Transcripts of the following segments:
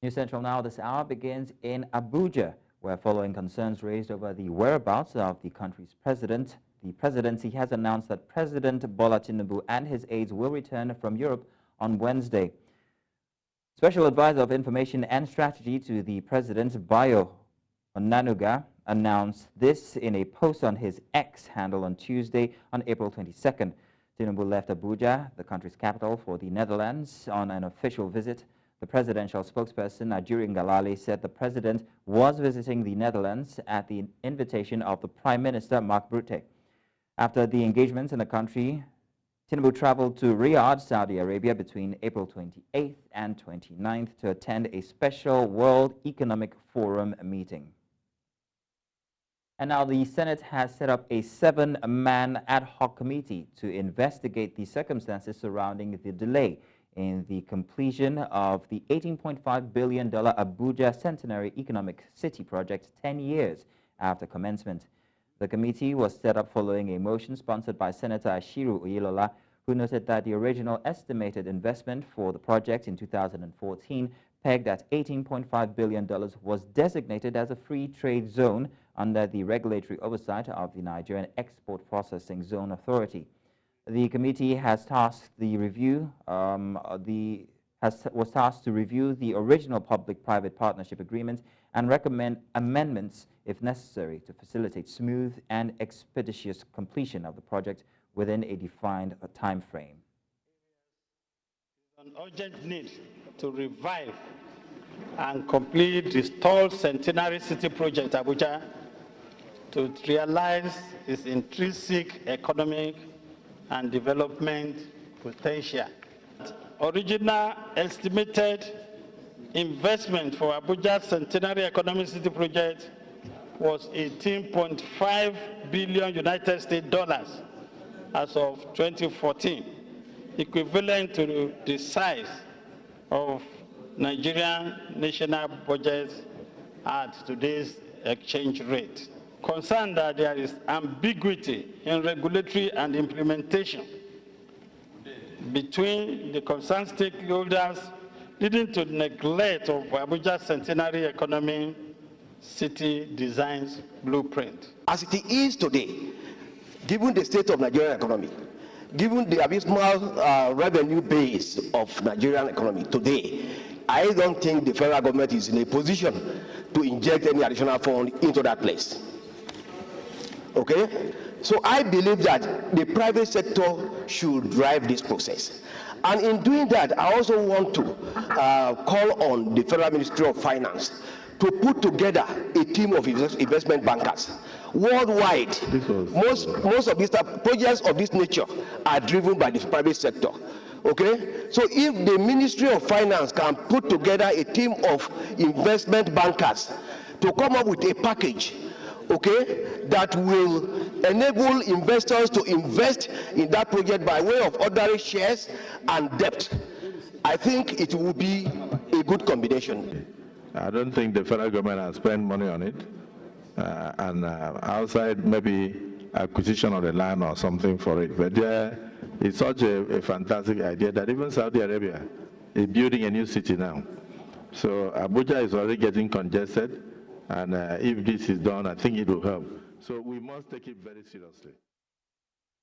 News Central now this hour begins in Abuja, where following concerns raised over the whereabouts of the country's president, the presidency has announced that President Bola Tinubu and his aides will return from Europe on Wednesday. Special Advisor of Information and Strategy to the President, Bayo Onanuga, announced this in a post on his X handle on Tuesday on April 22nd. Tinubu left Abuja, the country's capital, for the Netherlands on an official visit. The presidential spokesperson, Ajuri Ngalale, said the president was visiting the Netherlands at the invitation of the Prime Minister, Mark Rutte. After the engagements in the country, Tinubu traveled to Riyadh, Saudi Arabia between April 28th and 29th to attend a special World Economic Forum meeting. And now the Senate has set up a 7-man ad hoc committee to investigate the circumstances surrounding the delay in the completion of the $18.5 billion Abuja Centenary Economic City project 10 years after commencement. The committee was set up following a motion sponsored by Senator Ashiru Oyelola, who noted that the original estimated investment for the project in 2014, pegged at $18.5 billion, was designated as a free trade zone under the regulatory oversight of the Nigerian Export Processing Zone Authority. The committee has tasked the review was tasked to review the original public-private partnership agreement and recommend amendments if necessary to facilitate smooth and expeditious completion of the project within a defined time frame. An urgent need to revive and complete the stalled Centenary City project, Abuja, to realize its intrinsic economic and development potential. Original estimated investment for Abuja Centenary Economic City project was $18.5 billion United States dollars as of 2014, equivalent to the size of Nigerian national budget at today's exchange rate. Concerned that there is ambiguity in regulatory and implementation between the concerned stakeholders, leading to neglect of Abuja Centenary Economic City Design's blueprint. As it is today, given the state of Nigerian economy, given the abysmal revenue base of Nigerian economy today, I don't think the federal government is in a position to inject any additional fund into that place. Okay? So I believe that the private sector should drive this process. And in doing that, I also want to call on the Federal Ministry of Finance to put together a team of investment bankers worldwide. Most of these projects of this nature are driven by the private sector. Okay, so if the Ministry of Finance can put together a team of investment bankers to come up with a package, okay, that will enable investors to invest in that project by way of ordinary shares and debt, I think it will be a good combination. I don't think the federal government has spent money on it, and outside maybe acquisition of the land or something for it. But it's such a fantastic idea that even Saudi Arabia is building a new city now. So Abuja is already getting congested, and if this is done, I think it will help. So we must take it very seriously.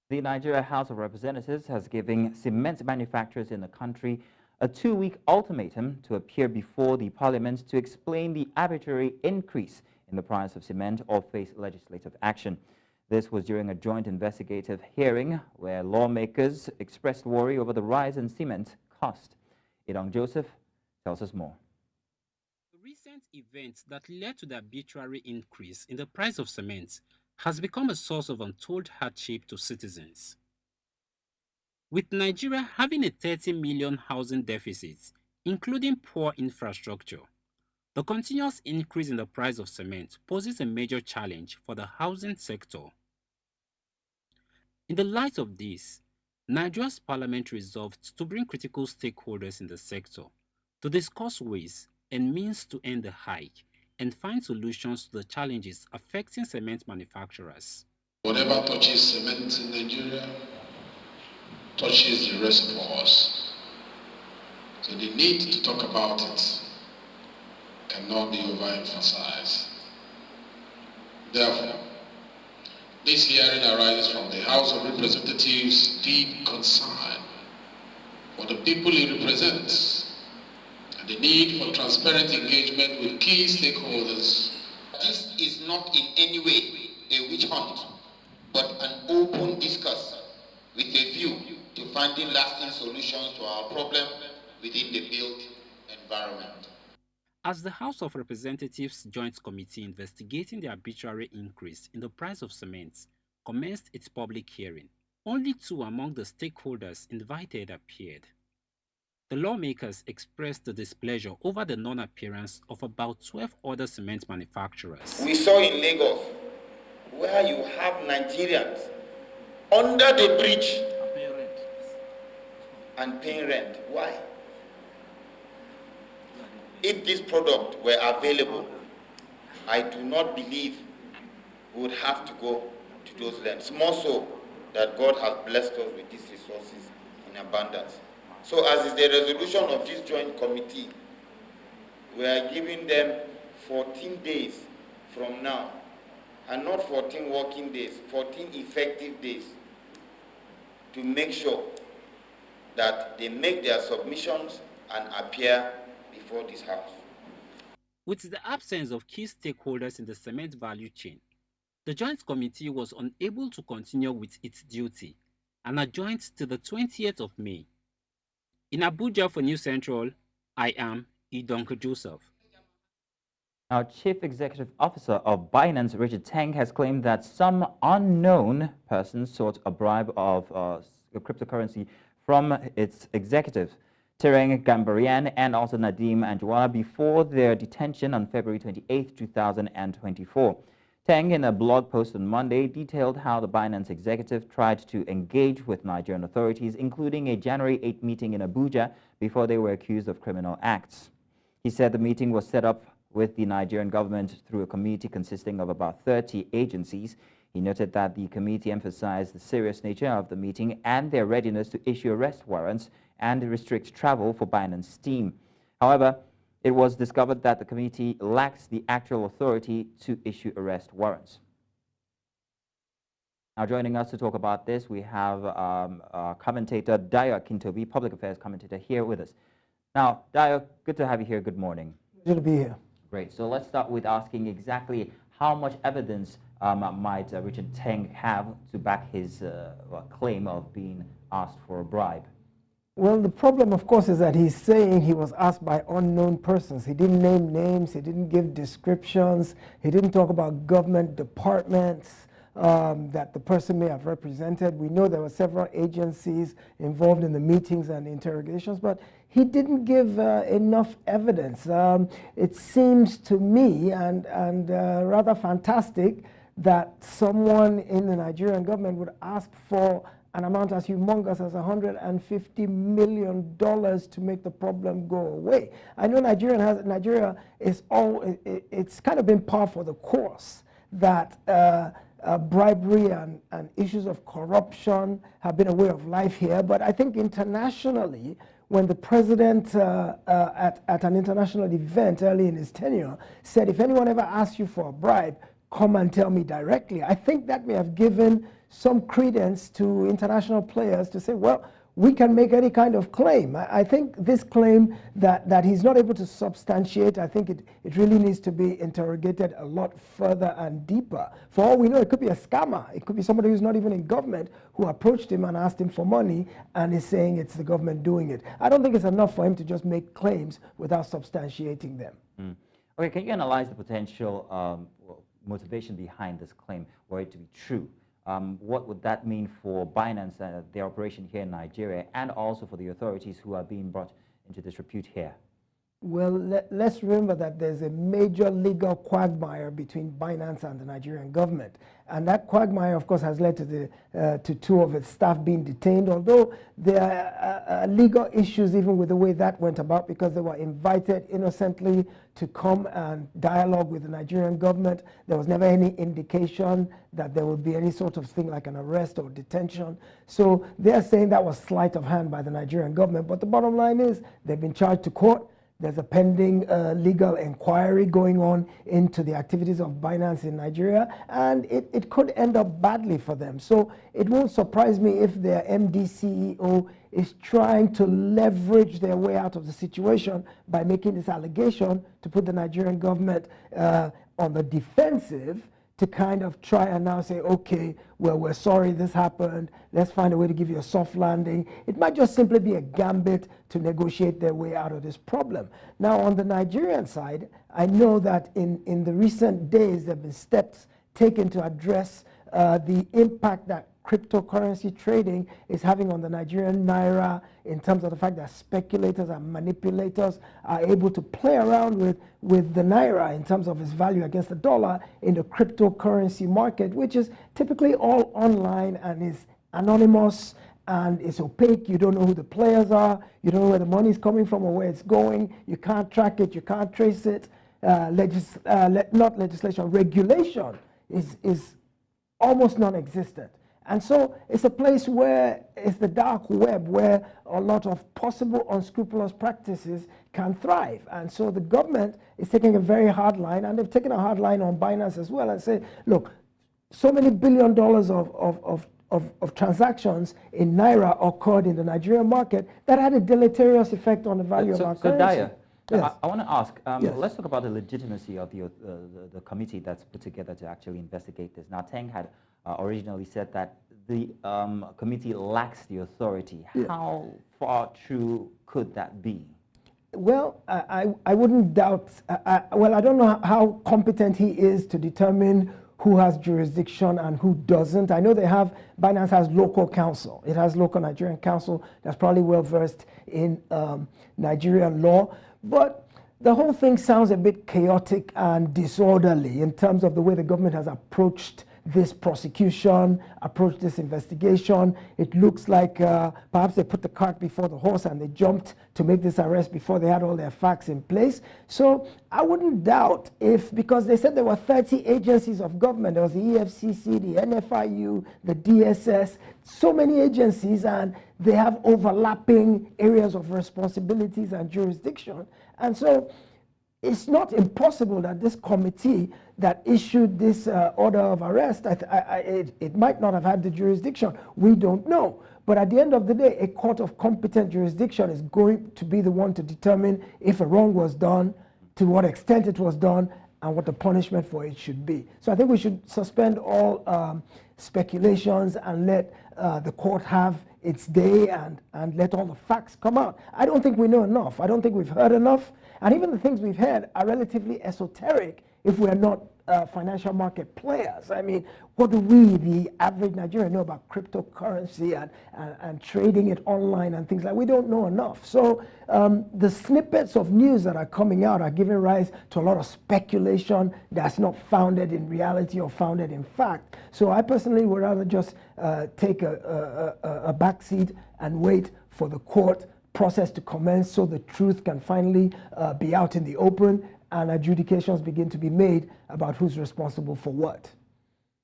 The Nigeria House of Representatives has given cement manufacturers in the country a 2-week ultimatum to appear before the parliament to explain the arbitrary increase in the price of cement or face legislative action. This was during a joint investigative hearing where lawmakers expressed worry over the rise in cement cost. Idong Joseph tells us more. The recent events that led to the arbitrary increase in the price of cement has become a source of untold hardship to citizens. With Nigeria having a 30 million housing deficit, including poor infrastructure, the continuous increase in the price of cement poses a major challenge for the housing sector. In the light of this, Nigeria's parliament resolved to bring critical stakeholders in the sector to discuss ways and means to end the hike and find solutions to the challenges affecting cement manufacturers. Whatever touches cement in Nigeria touches the rest of us. So the need to talk about it cannot be overemphasized. Therefore, this hearing arises from the House of Representatives' deep concern for the people it represents and the need for transparent engagement with key stakeholders. This is not in any way a witch hunt, but an open discourse with a view to finding lasting solutions to our problem within the built environment. As the House of Representatives Joint Committee investigating the arbitrary increase in the price of cement commenced its public hearing, only 2 among the stakeholders invited appeared. The lawmakers expressed the displeasure over the non-appearance of about 12 other cement manufacturers. We saw in Lagos where you have Nigerians under the bridge and paying rent. Why? If this product were available, I do not believe we would have to go to those lengths. More so that God has blessed us with these resources in abundance. So as is the resolution of this joint committee, we are giving them 14 days from now, and not 14 working days, 14 effective days, to make sure that they make their submissions and appear before this House. With the absence of key stakeholders in the cement value chain, the Joint Committee was unable to continue with its duty and adjourned to the 20th of May. In Abuja for News Central, I am Idonka Joseph. Now, Chief Executive Officer of Binance, Richard Teng, has claimed that some unknown person sought a bribe of cryptocurrency from its executive, Tereng Gambarian and also Nadeem Anjwala, before their detention on February 28, 2024. Teng, in a blog post on Monday, detailed how the Binance executive tried to engage with Nigerian authorities, including a January 8 meeting in Abuja, before they were accused of criminal acts. He said the meeting was set up with the Nigerian government through a committee consisting of about 30 agencies. He noted that the committee emphasized the serious nature of the meeting and their readiness to issue arrest warrants and restrict travel for Binance team. However, it was discovered that the committee lacks the actual authority to issue arrest warrants. Now, joining us to talk about this, we have commentator Dayo Akintobi, public affairs commentator, here with us. Now, Dayo, good to have you here. Good morning. Good to be here. Great. So let's start with asking exactly how much evidence might Richard Teng have to back his claim of being asked for a bribe? Well, the problem, of course, is that he's saying he was asked by unknown persons. He didn't name names. He didn't give descriptions. He didn't talk about government departments that the person may have represented. We know there were several agencies involved in the meetings and interrogations, but he didn't give enough evidence. It seems to me, and rather fantastic, that someone in the Nigerian government would ask for an amount as humongous as $150 million to make the problem go away. I know Nigeria is it's kind of been par for the course that bribery and issues of corruption have been a way of life here. But I think internationally, when the president at an international event early in his tenure said, if anyone ever asks you for a bribe, come and tell me directly, I think that may have given some credence to international players to say, well, we can make any kind of claim. I think this claim that he's not able to substantiate, I think it really needs to be interrogated a lot further and deeper. For all we know, it could be a scammer. It could be somebody who's not even in government who approached him and asked him for money and is saying it's the government doing it. I don't think it's enough for him to just make claims without substantiating them. Okay, can you analyze the potential motivation behind this claim, were it to be true? What would that mean for Binance, their operation here in Nigeria, and also for the authorities who are being brought into disrepute here? Well, let's remember that there's a major legal quagmire between Binance and the Nigerian government. And that quagmire, of course, has led to 2 of its staff being detained, although there are legal issues even with the way that went about, because they were invited innocently to come and dialogue with the Nigerian government. There was never any indication that there would be any sort of thing like an arrest or detention. So they're saying that was sleight of hand by the Nigerian government. But the bottom line is they've been charged to court. There's a pending legal inquiry going on into the activities of Binance in Nigeria, and it could end up badly for them. So it won't surprise me if their MD CEO is trying to leverage their way out of the situation by making this allegation to put the Nigerian government on the defensive, to kind of try and now say, okay, well, we're sorry this happened. Let's find a way to give you a soft landing. It might just simply be a gambit to negotiate their way out of this problem. Now, on the Nigerian side, I know that in the recent days, there have been steps taken to address the impact that cryptocurrency trading is having on the Nigerian naira, in terms of the fact that speculators and manipulators are able to play around with the naira in terms of its value against the dollar in the cryptocurrency market, which is typically all online and is anonymous and it's opaque. You don't know who the players are. You don't know where the money is coming from or where it's going. You can't track it. You can't trace it. Not legislation, regulation is almost non-existent. And so it's a place where it's the dark web, where a lot of possible unscrupulous practices can thrive. And so the government is taking a very hard line, and they've taken a hard line on Binance as well, and say, look, so many $1 billion of transactions in naira occurred in the Nigerian market that had a deleterious effect on the value of our currency. So Daya, yes. I want to ask, Yes. let's talk about the legitimacy of the committee that's put together to actually investigate this. Now, Teng had originally said that the committee lacks the authority. Yeah. How far true could that be? Well, I wouldn't doubt, well, I don't know how competent he is to determine who has jurisdiction and who doesn't. I know Binance has local counsel. It has local Nigerian counsel that's probably well versed in Nigerian law. But the whole thing sounds a bit chaotic and disorderly in terms of the way the government has approached this prosecution, approached this investigation. It looks like perhaps they put the cart before the horse and they jumped to make this arrest before they had all their facts in place. So I wouldn't doubt because they said there were 30 agencies of government. There was the EFCC, the NFIU, the DSS, so many agencies, and they have overlapping areas of responsibilities and jurisdiction. And so it's not impossible that this committee that issued this order of arrest, it might not have had the jurisdiction. We don't know. But at the end of the day, a court of competent jurisdiction is going to be the one to determine if a wrong was done, to what extent it was done, and what the punishment for it should be. So I think we should suspend all speculations and let the court have its day and let all the facts come out. I don't think we know enough. I don't think we've heard enough. And even the things we've heard are relatively esoteric if we're not financial market players. I mean, what do we, the average Nigerian, know about cryptocurrency and trading it online and things like that? We don't know enough. So the snippets of news that are coming out are giving rise to a lot of speculation that's not founded in reality or founded in fact. So I personally would rather just take a back seat and wait for the court process to commence so the truth can finally be out in the open and adjudications begin to be made about who's responsible for what.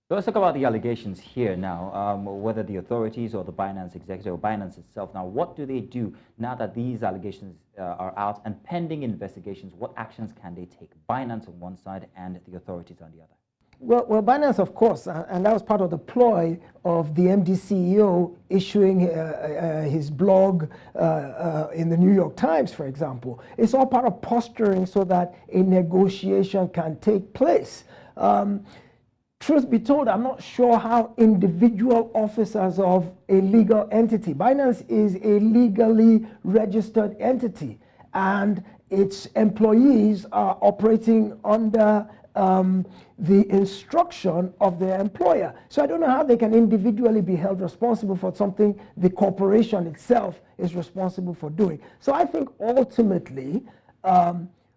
So let's talk about the allegations here now, whether the authorities or the Binance executive or Binance itself. Now, what do they do now that these allegations are out and pending investigations? What actions can they take? Binance on one side and the authorities on the other. Well, Binance, of course, and that was part of the ploy of the MD CEO issuing his blog in the New York Times, for example. It's all part of posturing so that a negotiation can take place. Truth be told, I'm not sure how individual officers of a legal entity, Binance is a legally registered entity, and its employees are operating under the instruction of their employer. So I don't know how they can individually be held responsible for something the corporation itself is responsible for doing. So I think ultimately,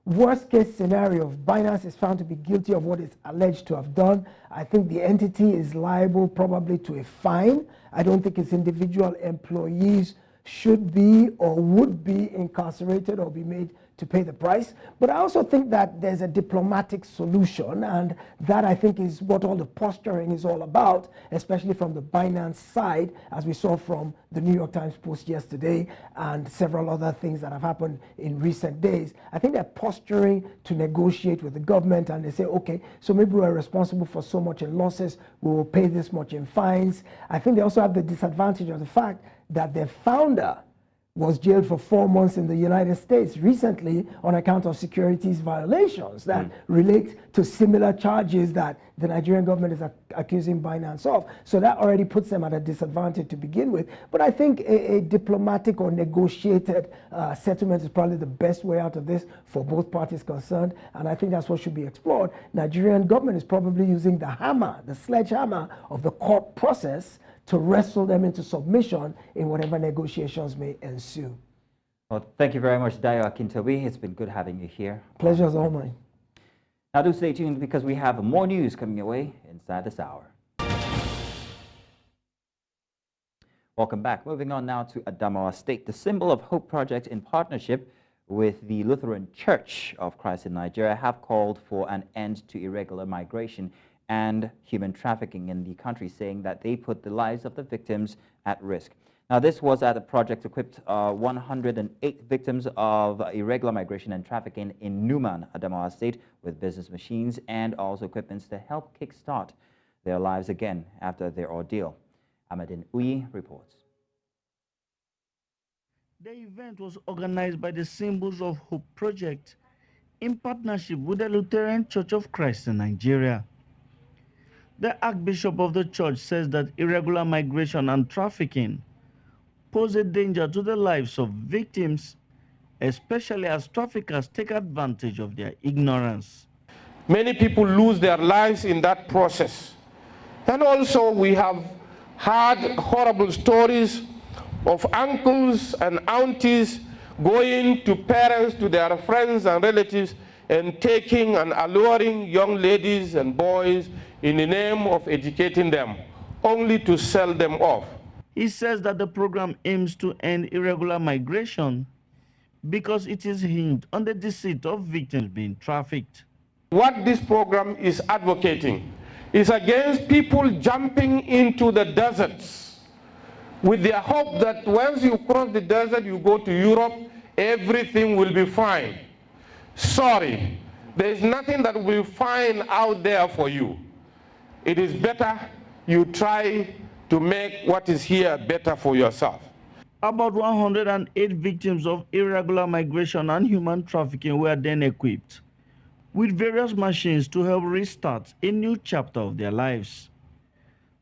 worst case scenario, if Binance is found to be guilty of what it's alleged to have done, I think the entity is liable probably to a fine. I don't think its individual employees should be or would be incarcerated or be made to pay the price. But I also think that there's a diplomatic solution, and that I think is what all the posturing is all about, especially from the Binance side, as we saw from the New York Times Post yesterday and several other things that have happened in recent days. I think they're posturing to negotiate with the government, and they say, okay, so maybe we're responsible for so much in losses, we will pay this much in fines. I think they also have the disadvantage of the fact that their founder was jailed for 4 months in the United States recently on account of securities violations that relate to similar charges that the Nigerian government is accusing Binance of. So that already puts them at a disadvantage to begin with. But I think a diplomatic or negotiated settlement is probably the best way out of this for both parties concerned, and I think that's what should be explored. Nigerian government is probably using the hammer, the sledgehammer of the court process to wrestle them into submission in whatever negotiations may ensue. Well, thank you very much, Dayo Akintobi. It's been good having you here. Pleasure is all mine. Now do stay tuned because we have more news coming your way inside this hour. Welcome back. Moving on now to Adamawa State. The Symbol of Hope project, in partnership with the Lutheran Church of Christ in Nigeria, have called for an end to irregular migration and human trafficking in the country, saying that they put the lives of the victims at risk. Now, this was at a project equipped 108 victims of irregular migration and trafficking in Numan, Adamawa State, with business machines and also equipments to help kickstart their lives again after their ordeal. Amadin Uyi reports. The event was organized by the Symbols of Hope project in partnership with the Lutheran Church of Christ in Nigeria. The Archbishop of the church says that irregular migration and trafficking pose a danger to the lives of victims, especially as traffickers take advantage of their ignorance. Many people lose their lives in that process. And also we have heard horrible stories of uncles and aunties going to parents, to their friends and relatives, and taking and alluring young ladies and boys in the name of educating them, only to sell them off. He says that the program aims to end irregular migration because it is hinged on the deceit of victims being trafficked. What this program is advocating is against people jumping into the deserts with their hope that once you cross the desert, you go to Europe, everything will be fine. Sorry, there is nothing that will be fine out there for you. It is better you try to make what is here better for yourself. About 108 victims of irregular migration and human trafficking were then equipped with various machines to help restart a new chapter of their lives.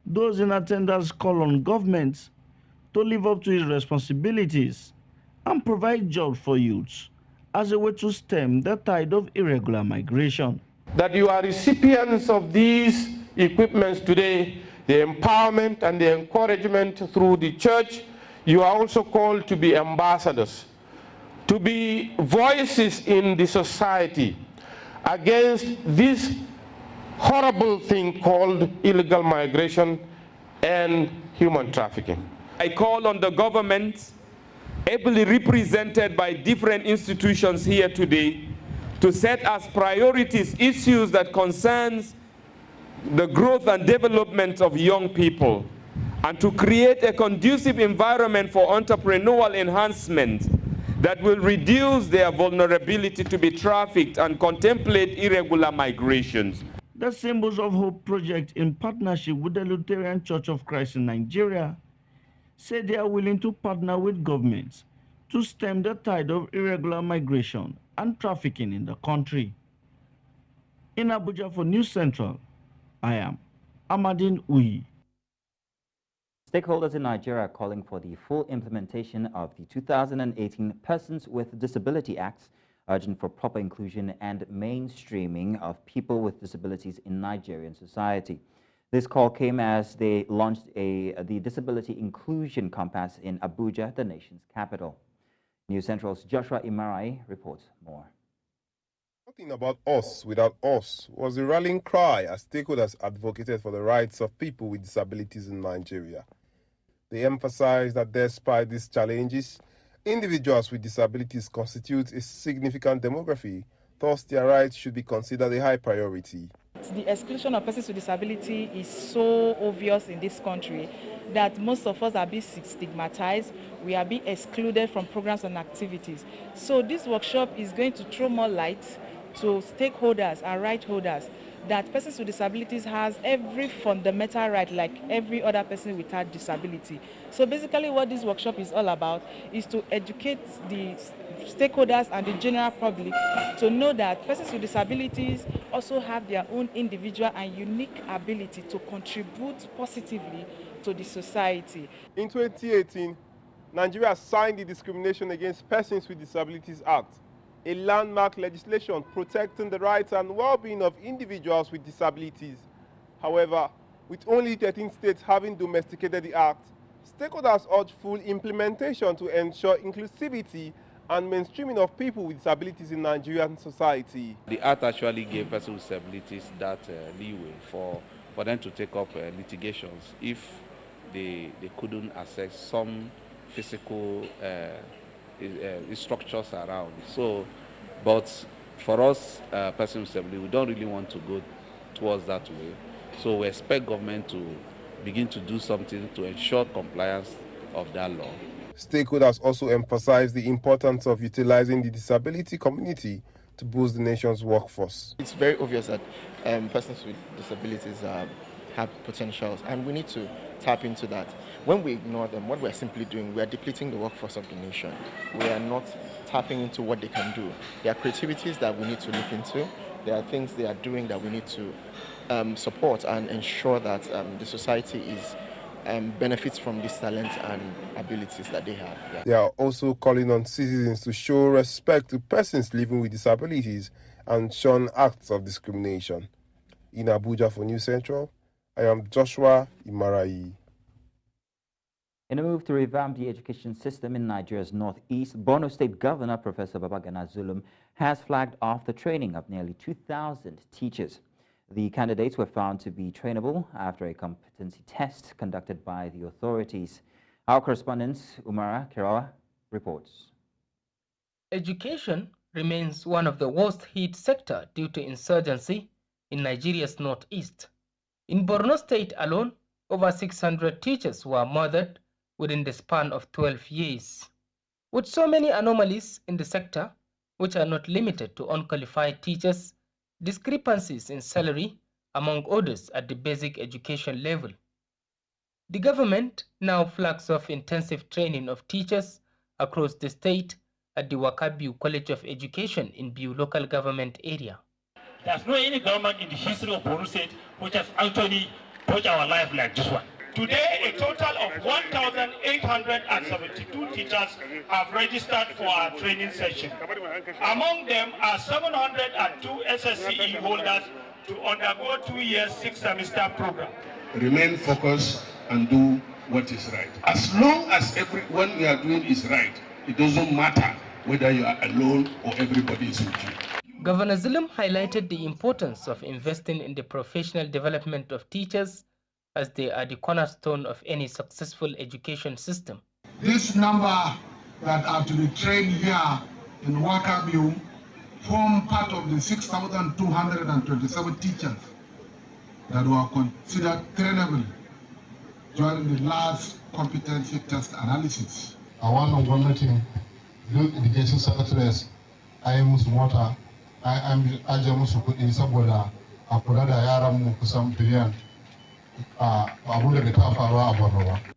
Those in attendance call on governments to live up to its responsibilities and provide jobs for youths as a way to stem the tide of irregular migration. That you are recipients of these equipments today, the empowerment and the encouragement through the church, you are also called to be ambassadors, to be voices in the society against this horrible thing called illegal migration and human trafficking. I call on the government, ably represented by different institutions here today, to set as priorities issues that concerns the growth and development of young people, and to create a conducive environment for entrepreneurial enhancement that will reduce their vulnerability to be trafficked and contemplate irregular migrations. The Symbols of Hope project, in partnership with the Lutheran Church of Christ in Nigeria, say they are willing to partner with governments to stem the tide of irregular migration and trafficking in the country. In Abuja for News Central, I am Amadin Uyi. Stakeholders in Nigeria are calling for the full implementation of the 2018 Persons with Disability Acts, urging for proper inclusion and mainstreaming of people with disabilities in Nigerian society. This call came as they launched the Disability Inclusion Compass in Abuja, the nation's capital. News Central's Joshua Imarai reports more. Nothing about us without us was the rallying cry as stakeholders advocated for the rights of people with disabilities in Nigeria. They emphasized that despite these challenges Individuals with disabilities constitute a significant demography, thus their rights should be considered a high priority. The exclusion of persons with disability is so obvious in this country that most of us are being stigmatized. We are being excluded from programs and activities. So this workshop is going to throw more light to stakeholders and right holders that persons with disabilities has every fundamental right like every other person without disability. So basically what this workshop is all about is to educate the stakeholders and the general public to know that persons with disabilities also have their own individual and unique ability to contribute positively to the society. In 2018, Nigeria signed the Discrimination Against Persons with Disabilities Act, a landmark legislation protecting the rights and well-being of individuals with disabilities. However, with only 13 states having domesticated the act, stakeholders urge full implementation to ensure inclusivity and mainstreaming of people with disabilities in Nigerian society. The act actually gave persons with disabilities that leeway for them to take up litigations if they couldn't access some physical structures around. So, but for us, persons with disability, we don't really want to go towards that way. So we expect government to begin to do something to ensure compliance of that law. Stakeholders also emphasize the importance of utilizing the disability community to boost the nation's workforce. It's very obvious that persons with disabilities have potentials, and we need to tap into that. When we ignore them, what we're simply doing, we are depleting the workforce of the nation. We are not tapping into what they can do. There are creativities that we need to look into. There are things they are doing that we need to support and ensure that the society is benefits from these talents and abilities that they have. Yeah. They are also calling on citizens to show respect to persons living with disabilities and shun acts of discrimination. In Abuja for News Central, I am Joshua Imarayi. In a move to revamp the education system in Nigeria's northeast, Borno State Governor Professor Babagana Zulum has flagged off the training of nearly 2,000 teachers. The candidates were found to be trainable after a competency test conducted by the authorities. Our correspondent, Umara Kirawa, reports. Education remains one of the worst hit sector due to insurgency in Nigeria's northeast. In Borno State alone, over 600 teachers were murdered within the span of 12 years. With so many anomalies in the sector, which are not limited to unqualified teachers, discrepancies in salary, among others at the basic education level. The government now flags off intensive training of teachers across the state at the Wakabiu College of Education in Biu local government area. There's no any government in the history of Borno State which has actually touched our life like this one. Today, a total of 1,872 teachers have registered for our training session. Among them are 702 SSCE holders to undergo 2 years 6-semester program. Remain focused and do what is right. As long as what we are doing is right, it doesn't matter whether you are alone or everybody is with you. Governor Zulum highlighted the importance of investing in the professional development of teachers as they are the cornerstone of any successful education system. This number that are to be trained here in Wakabiu form part of the 6,227 teachers that were considered trainable during the last competency test analysis. A wannan gwamnatin duk education secretaries a yi musu mota, an ajiye musu kuɗi saboda a kula da yaranmu kusan biliyan.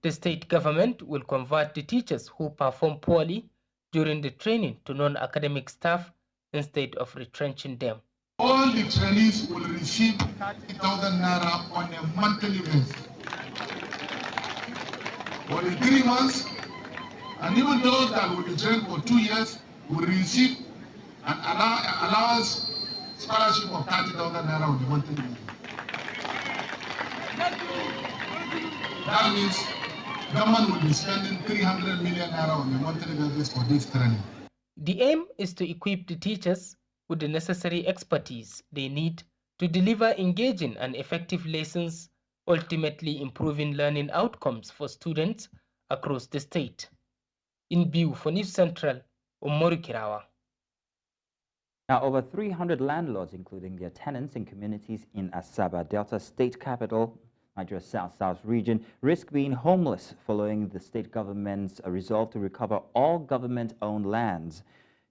The state government will convert the teachers who perform poorly during the training to non-academic staff instead of retrenching them. All the trainees will receive 30,000 naira on a monthly basis for the 3 months, and even those that will be trained for 2 years will receive an allowance scholarship of 30,000 naira on a monthly basis. That means government will be spending 300 million naira on a monthly basis for this training. The aim is to equip the teachers with the necessary expertise they need to deliver engaging and effective lessons, ultimately improving learning outcomes for students across the state. In Biu for News Central, Umoru Kirawa. Now, over 300 landlords, including their tenants in communities in Asaba, Delta State Capital, Nigeria's South region, risk being homeless following the state government's resolve to recover all government-owned lands.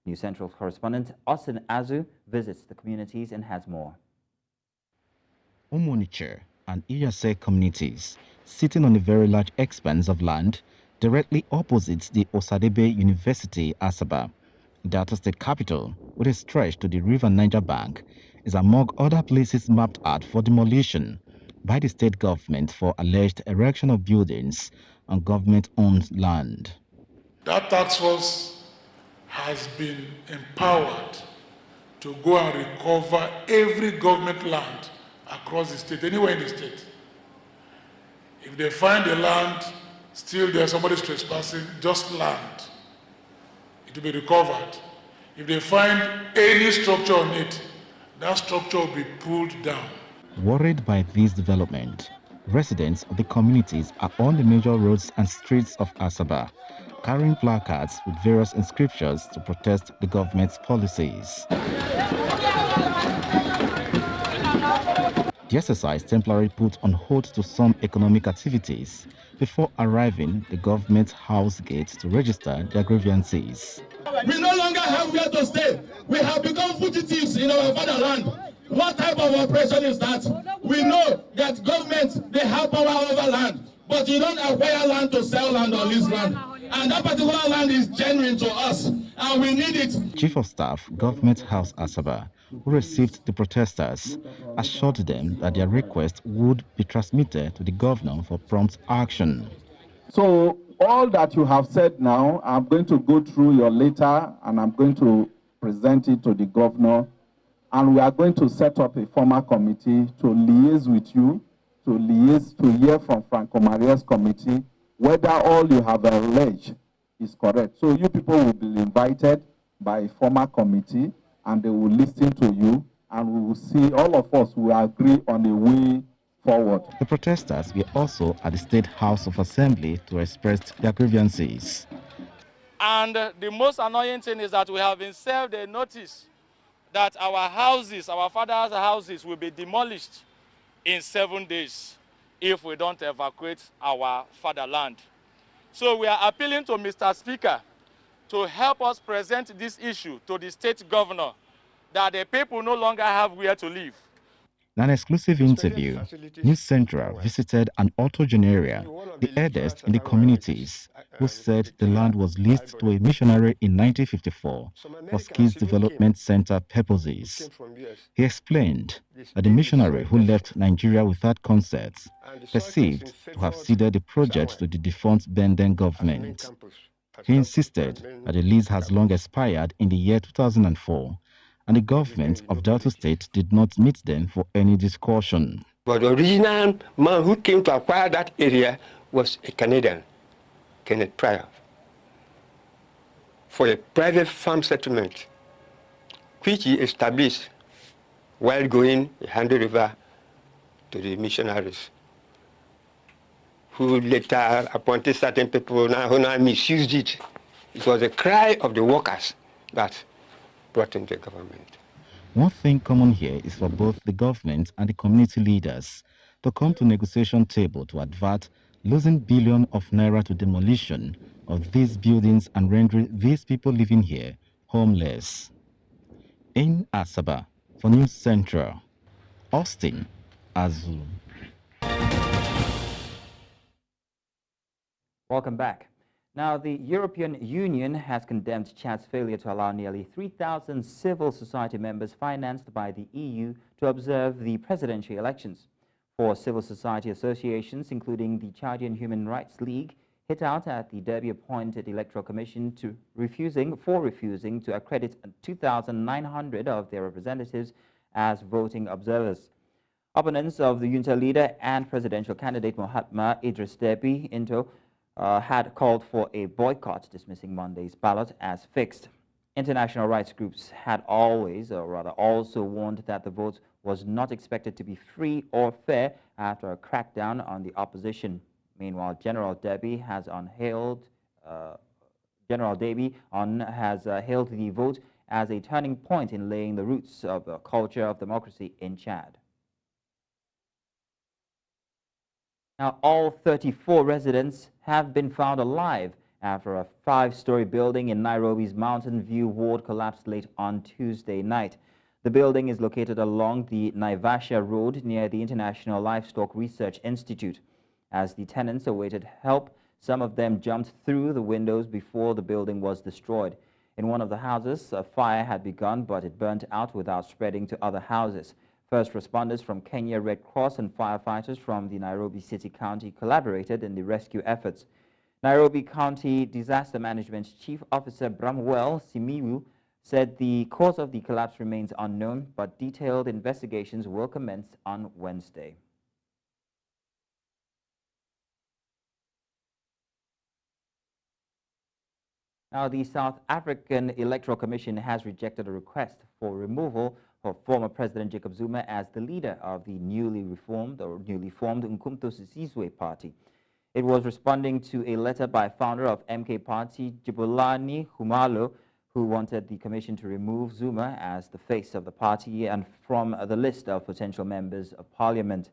News Central correspondent Austin Azu visits the communities and has more. Umoniche and Iyase communities, sitting on a very large expanse of land directly opposite the Osadebe University, Asaba, Delta State Capital, with a stretch to the River Niger bank, is among other places mapped out for demolition by the state government for alleged erection of buildings on government-owned land. That task force has been empowered to go and recover every government land across the state, anywhere in the state. If they find the land still there, somebody's trespassing, just land, it will be recovered. If they find any structure on it, that structure will be pulled down. Worried by this development, residents of the communities are on the major roads and streets of Asaba, carrying placards with various inscriptions to protest the government's policies. The exercise temporarily put on hold to some economic activities before arriving the government house gate to register their grievances. We no longer have where to stay. We have become fugitives in our fatherland. What type of operation is that? We know that governments, they have power over land, but you don't acquire land to sell land or lease land. And that particular land is genuine to us, and we need it. Chief of Staff, Government House Asaba, who received the protesters, assured them that their request would be transmitted to the governor for prompt action. So all that you have said now, I'm going to go through your letter and I'm going to present it to the governor. And we are going to set up a formal committee to liaise with you, to hear from Franco Maria's committee whether all you have alleged is correct. So you people will be invited by a formal committee and they will listen to you and we will see, all of us will agree on a way forward. The protesters were also at the State House of Assembly to express their grievances. And the most annoying thing is that we have been served a notice that our houses, our father's houses, will be demolished in 7 days if we don't evacuate our fatherland. So we are appealing to Mr. Speaker to help us present this issue to the state governor that the people no longer have where to live. In an exclusive interview, News Central visited an octogenarian, the eldest in the communities, who said the land was leased to a missionary in 1954 for skills development center purposes. He explained that the missionary who left Nigeria without consent perceived to have ceded the project to the defunct Benden government. He insisted that the lease has long expired in the year 2004, and the government of Delta State did not meet them for any discussion. But the original man who came to acquire that area was a Canadian, Kenneth Pryor, for a private farm settlement, which he established while going a handed over to the missionaries, who later appointed certain people who now misused it. It was a cry of the workers that brought in the government. One thing common here is for both the government and the community leaders to come to negotiation table to avert losing billions of naira to demolition of these buildings and rendering these people living here homeless. In Asaba, for News Central, Austin Azu. Welcome back. Now, the European Union has condemned Chad's failure to allow nearly 3,000 civil society members financed by the EU to observe the presidential elections. 4 civil society associations, including the Chadian Human Rights League, hit out at the Derby-appointed Electoral Commission for refusing to accredit 2,900 of their representatives as voting observers. Opponents of the junta leader and presidential candidate Mahatma Idris Deby Itno had called for a boycott, dismissing Monday's ballot as fixed. International rights groups had also warned that the vote was not expected to be free or fair after a crackdown on the opposition. Meanwhile, General Deby has hailed General Debi has hailed the vote as a turning point in laying the roots of a culture of democracy in Chad. Now, all 34 residents have been found alive after a 5-story building in Nairobi's Mountain View ward collapsed late on Tuesday night. The building is located along the Naivasha Road near the International Livestock Research Institute. As the tenants awaited help, some of them jumped through the windows before the building was destroyed. In one of the houses, a fire had begun, but it burnt out without spreading to other houses. First responders from Kenya Red Cross and firefighters from the Nairobi City County collaborated in the rescue efforts. Nairobi County Disaster Management Chief Officer Bramwell Simiyu said the cause of the collapse remains unknown, but detailed investigations will commence on Wednesday. Now, the South African Electoral Commission has rejected a request for removal of former President Jacob Zuma as the leader of the newly formed Umkhonto Sizwe party. It was responding to a letter by founder of MK Party, Jabulani Khumalo, who wanted the commission to remove Zuma as the face of the party and from the list of potential members of parliament.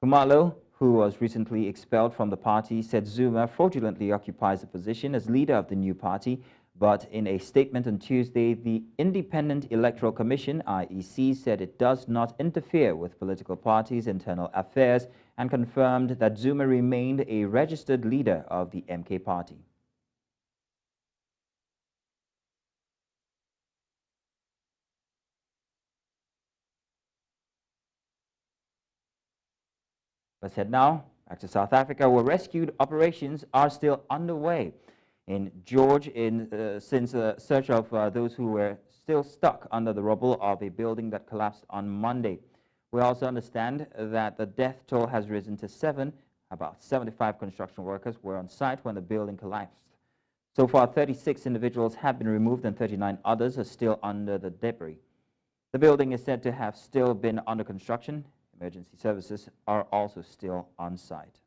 Khumalo, who was recently expelled from the party, said Zuma fraudulently occupies the position as leader of the new party. But in a statement on Tuesday, the Independent Electoral Commission, IEC, said it does not interfere with political parties' internal affairs and confirmed that Zuma remained a registered leader of the MK party. Let's head now back to South Africa, where rescue operations are still underway in George since a search of those who were still stuck under the rubble of a building that collapsed on Monday. We also understand that the death toll has risen to 7. About 75 construction workers were on site when the building collapsed. So far, 36 individuals have been removed and 39 others are still under the debris. The building is said to have still been under construction. Emergency services are also still on site.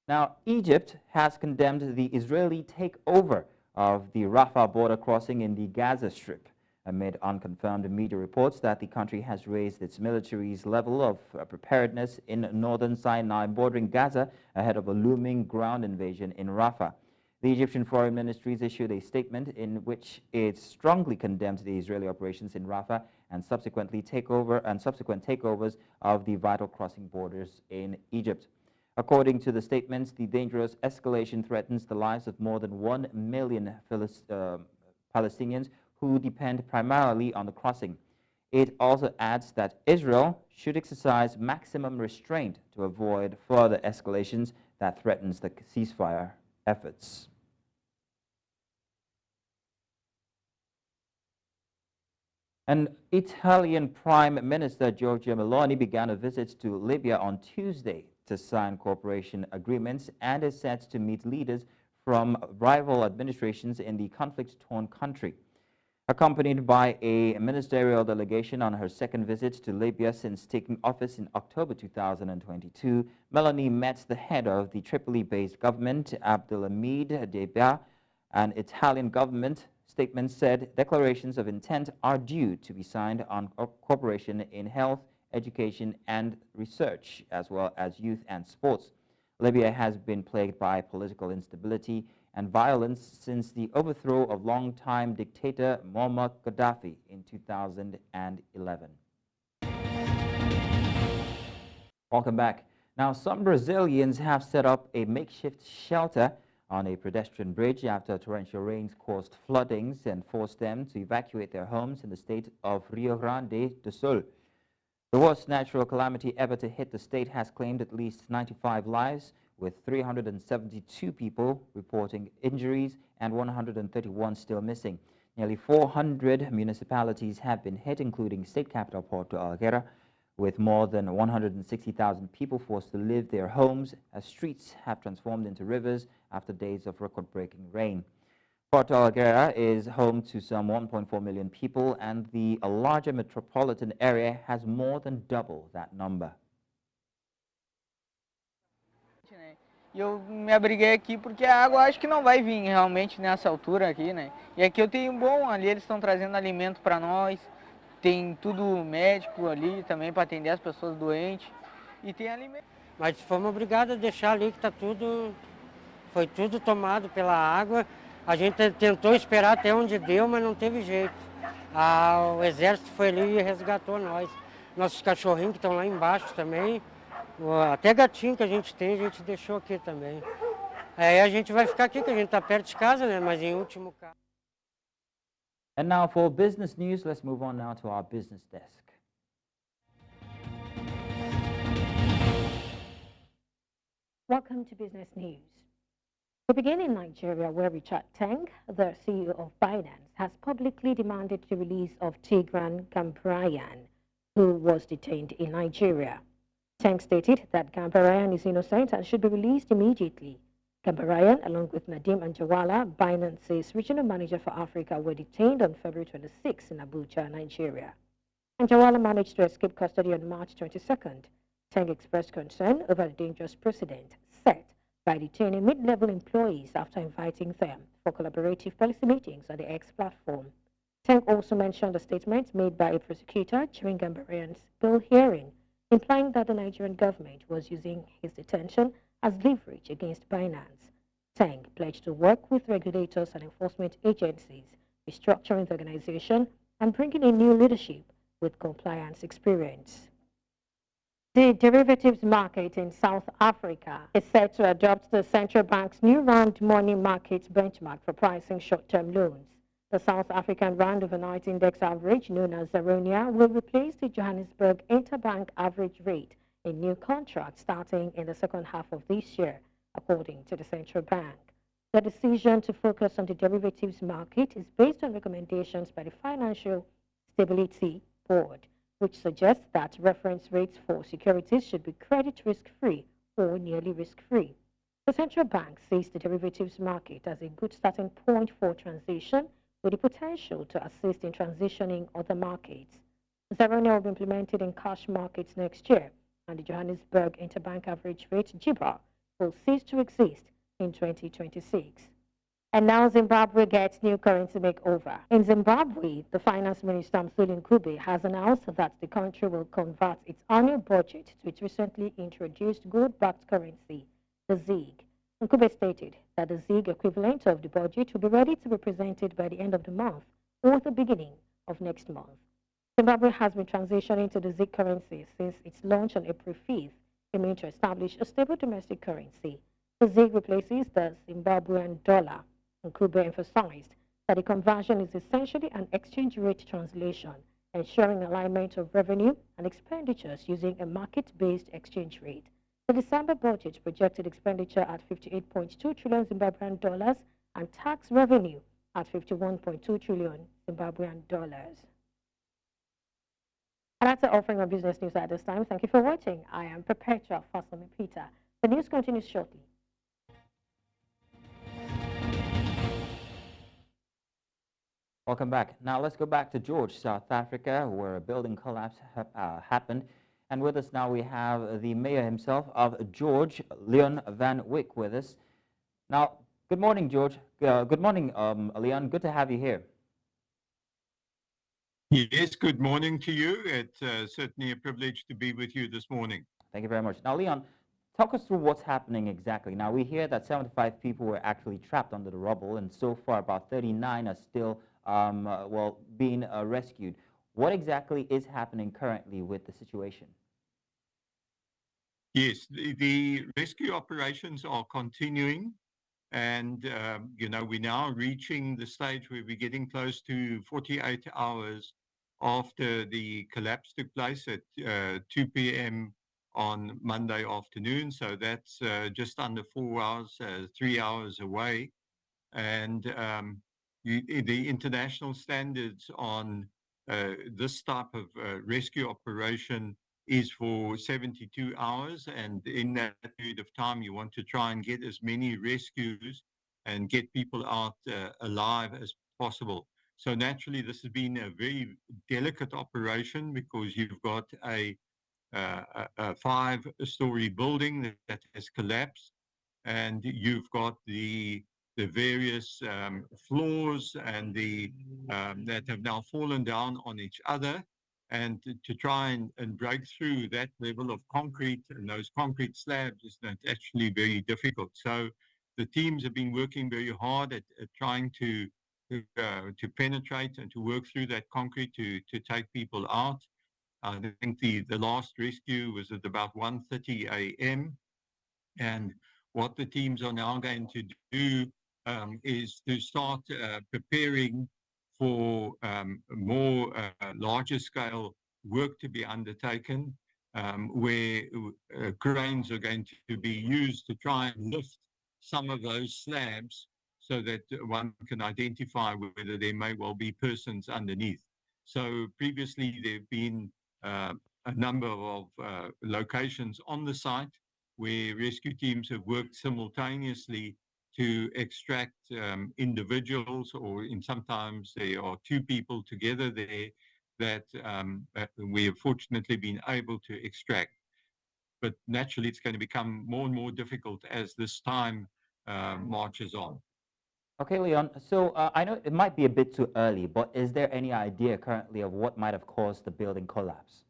Now, Egypt has condemned the Israeli takeover of the Rafah border crossing in the Gaza Strip amid unconfirmed media reports that the country has raised its military's level of preparedness in northern Sinai bordering Gaza ahead of a looming ground invasion in Rafah. The Egyptian Foreign Ministry issued a statement in which it strongly condemned the Israeli operations in Rafah and subsequent takeovers of the vital crossing borders in Egypt. According to the statements, the dangerous escalation threatens the lives of more than 1 million Palestinians who depend primarily on the crossing. It also adds that Israel should exercise maximum restraint to avoid further escalations that threatens the ceasefire efforts. And Italian Prime Minister Giorgia Meloni began a visit to Libya on Tuesday to sign cooperation agreements and is set to meet leaders from rival administrations in the conflict-torn country. Accompanied by a ministerial delegation on her second visit to Libya since taking office in October 2022, Meloni met the head of the Tripoli-based government, Abdelhamid Dbeibeh. An Italian government statement said declarations of intent are due to be signed on cooperation in health, education, and research, as well as youth and sports. Libya has been plagued by political instability and violence since the overthrow of longtime dictator Muammar Gaddafi in 2011. Welcome back. Now, some Brazilians have set up a makeshift shelter on a pedestrian bridge after torrential rains caused floodings and forced them to evacuate their homes in the state of Rio Grande do Sul. The worst natural calamity ever to hit the state has claimed at least 95 lives, with 372 people reporting injuries and 131 still missing. Nearly 400 municipalities have been hit, including state capital Porto Alegre, with more than 160,000 people forced to leave their homes as streets have transformed into rivers after days of record-breaking rain. Porto Alegre is home to some 1.4 million people, and the larger metropolitan area has more than double that number. E eu me abriguei aqui porque a água acho que não vai vir realmente nessa altura aqui, né? E aqui eu tenho bom, ali eles estão trazendo alimento para nós, tem tudo médico ali também para atender as pessoas doentes e tem alimento. Mas fomos obrigados a deixar ali que foi tudo tomado pela água. A gente tentou esperar até onde deu, mas não teve jeito. O exército foi ali e resgatou nós. Nossos cachorrinhos que estão lá embaixo também. Até gatinho que a gente tem, a gente deixou aqui também. Aí a gente vai ficar aqui, que a gente está perto de casa, né? Mas em último caso. And now for business news, let's move on now to our business desk. Welcome to Business News. We begin in Nigeria, where Richard Teng, the CEO of Binance, has publicly demanded the release of Tigran Gambaryan, who was detained in Nigeria. Teng stated that Gambaryan is innocent and should be released immediately. Gambaryan, along with Nadim Anjawala, Binance's regional manager for Africa, were detained on February 26 in Abuja, Nigeria. Anjawala managed to escape custody on March 22nd. Teng expressed concern over the dangerous precedent set by detaining mid-level employees after inviting them for collaborative policy meetings on the X platform. Teng also mentioned a statement made by a prosecutor during Gambaryan's bail hearing, implying that the Nigerian government was using his detention as leverage against Binance. Teng pledged to work with regulators and enforcement agencies, restructuring the organization and bringing in new leadership with compliance experience. The derivatives market in South Africa is set to adopt the central bank's new Rand money market benchmark for pricing short-term loans. The South African Rand overnight index average, known as Zaronia, will replace the Johannesburg interbank average rate in new contracts starting in the second half of this year, according to the central bank. The decision to focus on the derivatives market is based on recommendations by the Financial Stability Board, which suggests that reference rates for securities should be credit risk-free or nearly risk-free. The central bank sees the derivatives market as a good starting point for transition, with the potential to assist in transitioning other markets. Zaronia will be implemented in cash markets next year, and the Johannesburg interbank average rate, JIBAR, will cease to exist in 2026. And now Zimbabwe gets new currency makeover. In Zimbabwe, the finance minister Mthuli Ncube has announced that the country will convert its annual budget to its recently introduced gold-backed currency, the ZiG. Ncube stated that the ZiG equivalent of the budget will be ready to be presented by the end of the month or the beginning of next month. Zimbabwe has been transitioning to the ZiG currency since its launch on April 5th, aiming to establish a stable domestic currency. The ZiG replaces the Zimbabwean dollar. Ncube emphasized that the conversion is essentially an exchange rate translation, ensuring alignment of revenue and expenditures using a market-based exchange rate. The December budget projected expenditure at 58.2 trillion Zimbabwean dollars and tax revenue at 51.2 trillion Zimbabwean dollars. And that's the offering of business news at this time. Thank you for watching. I am Perpetua Fasami Peter. The news continues shortly. Welcome back. Now let's go back to George, South Africa, where a building collapse happened. And with us now we have the mayor himself of George, Leon Van Wyk, with us. Now, good morning, George. Good morning, Leon. Good to have you here. Yes, good morning to you. It's certainly a privilege to be with you this morning. Thank you very much. Now, Leon, talk us through what's happening exactly. Now, we hear that 75 people were actually trapped under the rubble, and so far about 39 are still being rescued. What exactly is happening currently with the situation? Yes, the rescue operations are continuing, and we're now reaching the stage where we're getting close to 48 hours after the collapse took place at 2 p.m. on Monday afternoon. So that's just under 4 hours, 3 hours away. And the international standards on this type of rescue operation is for 72 hours. And in that period of time, you want to try and get as many rescues and get people out alive as possible. So naturally, this has been a very delicate operation because you've got a 5-story building that has collapsed. and you've got the various floors and that have now fallen down on each other, and to try and break through that level of concrete and those concrete slabs is not actually very difficult. So the teams have been working very hard at trying to penetrate and to work through that concrete to take people out. I think the last rescue was at about 1:30 a.m. And what the teams are now going to do is to start preparing for more larger scale work to be undertaken, where cranes are going to be used to try and lift some of those slabs so that one can identify whether there may well be persons underneath. So previously there have been a number of locations on the site where rescue teams have worked simultaneously to extract individuals, or sometimes there are two people together there that we have fortunately been able to extract. But naturally, it's going to become more and more difficult as this time marches on. Okay, Leon, so I know it might be a bit too early, but is there any idea currently of what might have caused the building collapse?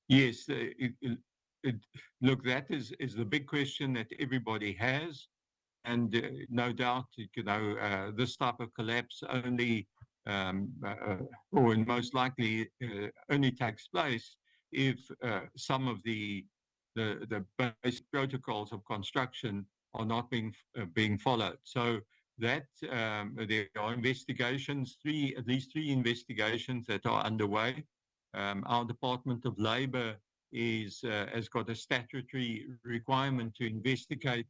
Yes, look, that is the big question that everybody has. And no doubt, this type of collapse only, or most likely only takes place if some of the basic protocols of construction are not being followed. So that there are investigations, at least three investigations that are underway. Our Department of Labor has got a statutory requirement to investigate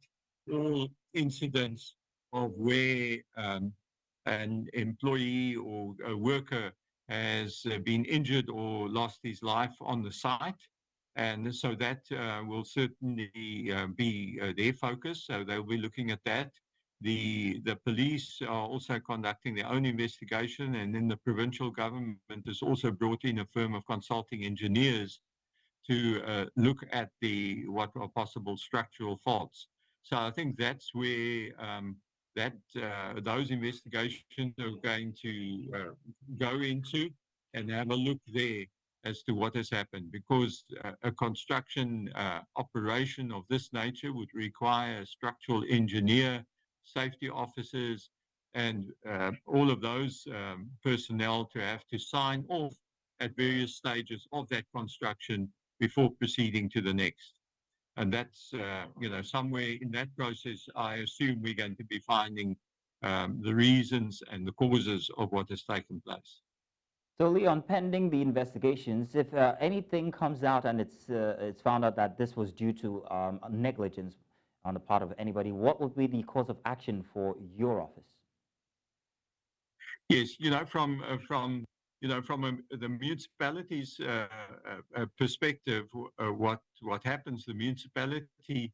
all incidents of where an employee or a worker has been injured or lost his life on the site. And so that will certainly be their focus. So they'll be looking at that. The police are also conducting their own investigation, and then the provincial government has also brought in a firm of consulting engineers to look at what are possible structural faults. So I think that's where those investigations are going to go into and have a look there as to what has happened, because a construction operation of this nature would require a structural engineer, safety officers, and all of those personnel to have to sign off at various stages of that construction before proceeding to the next. And that's, somewhere in that process, I assume we're going to be finding the reasons and the causes of what has taken place. So, Leon, pending the investigations, if anything comes out and it's found out that this was due to negligence on the part of anybody, what would be the course of action for your office? Yes, from the municipality's perspective, what happens, the municipality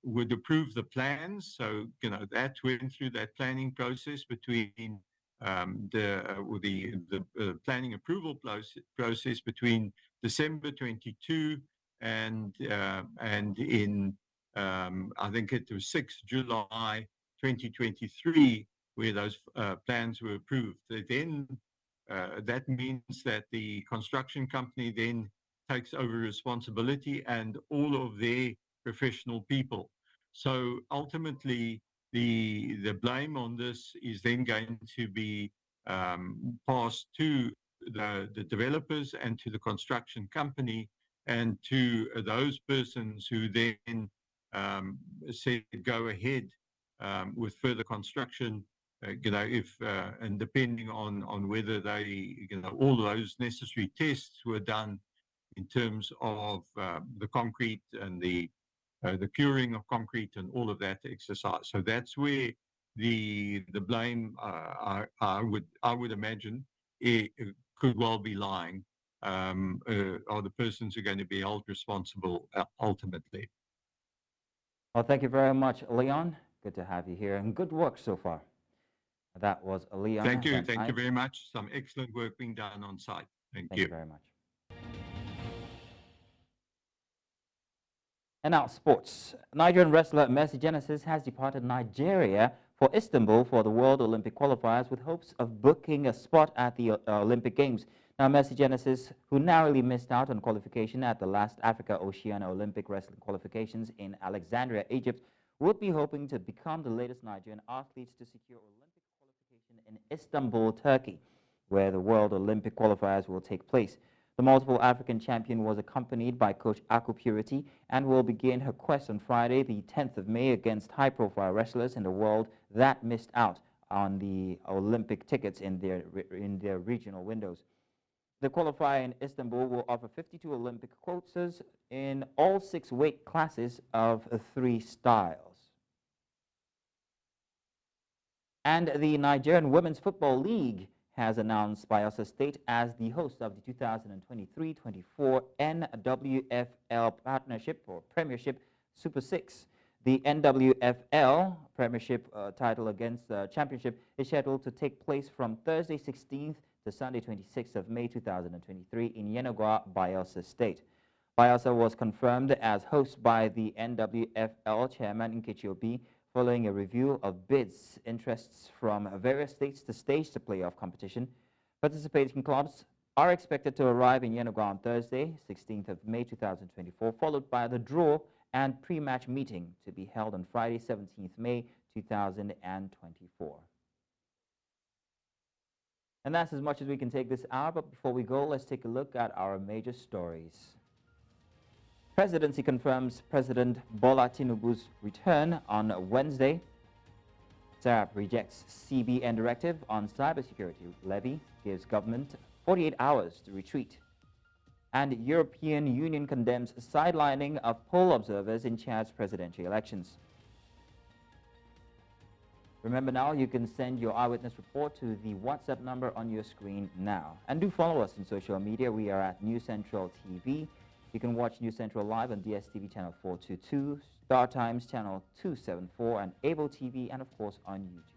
would approve the plans. So, that went through that planning process between the planning approval process between December 22 and in I think it was 6 July 2023 where those plans were approved. Then that means that the construction company then takes over responsibility and all of their professional people. So ultimately, the blame on this is then going to be passed to the developers and to the construction company and to those persons who then said go ahead with further construction. And depending on whether they, all those necessary tests were done in terms of the concrete and the curing of concrete and all of that exercise. So that's where the blame, I would imagine, it could well be lying. Are the persons who are going to be held responsible ultimately? Well, thank you very much, Leon. Good to have you here, and good work so far. That was Leon. Thank you. Thank you very much. Some excellent work being done on site. Thank you very much. And now sports. Nigerian wrestler Mercy Genesis has departed Nigeria for Istanbul for the World Olympic qualifiers with hopes of booking a spot at the Olympic Games. Now, Mercy Genesis, who narrowly missed out on qualification at the last Africa Oceania Olympic wrestling qualifications in Alexandria, Egypt, would be hoping to become the latest Nigerian athletes to secure Olympic qualification in Istanbul, Turkey, where the World Olympic qualifiers will take place. The multiple African champion was accompanied by coach Aku Purity and will begin her quest on Friday, the 10th of May, against high-profile wrestlers in the world that missed out on the Olympic tickets in their regional windows. The qualifier in Istanbul will offer 52 Olympic quotas in all 6 weight classes of 3 styles. And the Nigerian Women's Football League has announced Bayelsa State as the host of the 2023-24 NWFL Partnership or Premiership Super 6. The NWFL Premiership title against the championship is scheduled to take place from Thursday 16th to Sunday 26th of May 2023 in Yenagoa, Bayelsa State. Bayelsa was confirmed as host by the NWFL chairman Nkechi Obi, following a review of bids, interests from various states to stage the playoff competition. Participating clubs are expected to arrive in Yenagoa on Thursday, 16th of May 2024, followed by the draw and pre-match meeting to be held on Friday, 17th May 2024. And that's as much as we can take this hour, but before we go, let's take a look at our major stories. Presidency confirms President Bola Tinubu's return on Wednesday. SARAP rejects CBN directive on cybersecurity levy, gives government 48 hours to retreat. And European Union condemns sidelining of poll observers in Chad's presidential elections. Remember now, you can send your eyewitness report to the WhatsApp number on your screen now. And do follow us on social media. We are at News Central TV. You can watch News Central live on DSTV channel 422, Star Times channel 274, and Able TV, and of course on YouTube.